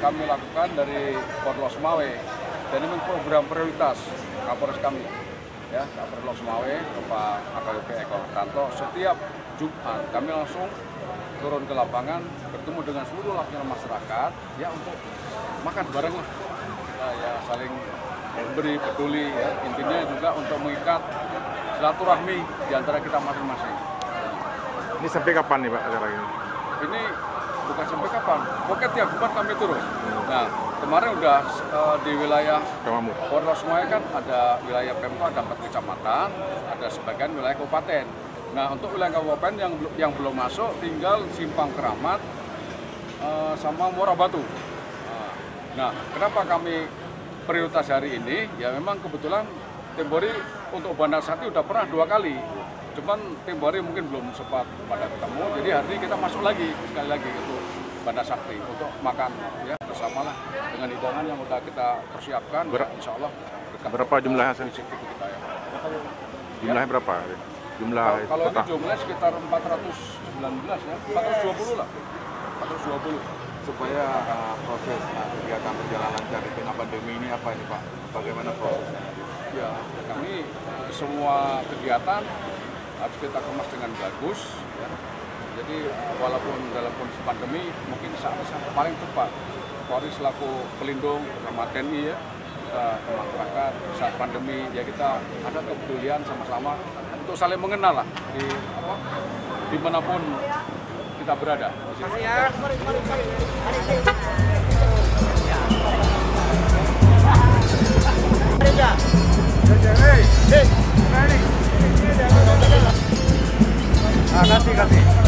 kami lakukan dari Polres Semawe, dan ini program prioritas Kapolres kami, ya Kapolres Semawe, Bapak AKBP Eko Tanto. Setiap Jumat kami langsung turun ke lapangan, bertemu dengan seluruh lapisan masyarakat, ya untuk makan bareng lah, ya saling beri peduli, ya intinya juga untuk mengikat silaturahmi di antara kita masing-masing. Ini sampai kapan nih Pak acara ini? Ini bukan sampai kapan, pokoknya tiap Jumat kami turun. Nah, kemarin udah di wilayah Polres Semawe kan ada wilayah Pemko, ada 4 kecamatan, ada sebagian wilayah kabupaten. Nah, untuk wilayah kabupaten yang belum masuk tinggal Simpang Keramat sama Muara Batu. Nah, kenapa kami prioritas hari ini? Ya memang kebetulan tempo hari untuk Bandar Sakti udah pernah 2 kali. Cuman tempo hari mungkin belum sempat pada ketemu, jadi hari ini kita masuk lagi, sekali lagi untuk Bandar Sakti untuk makan ya bersamalah dengan hidangan yang udah kita persiapkan. Insya Allah berapa jumlah hasil kita ya. Jumlahnya berapa? Jumlah kalau ini jumlahnya sekitar 419 ya, 420 lah, 420. Supaya proses kegiatan berjalan lancar di tengah pandemi ini apa ini Pak? Bagaimana prosesnya? Ya, kami semua kegiatan harus kita kemas dengan bagus. Ya. Jadi walaupun dalam kondisi pandemi, mungkin saat paling tepat Polri selaku pelindung bersama TNI ya, kita ke masyarakat saat pandemi ya kita ada kepedulian sama-sama untuk saling mengenal lah dimanapun kita berada. Ya. Kasih.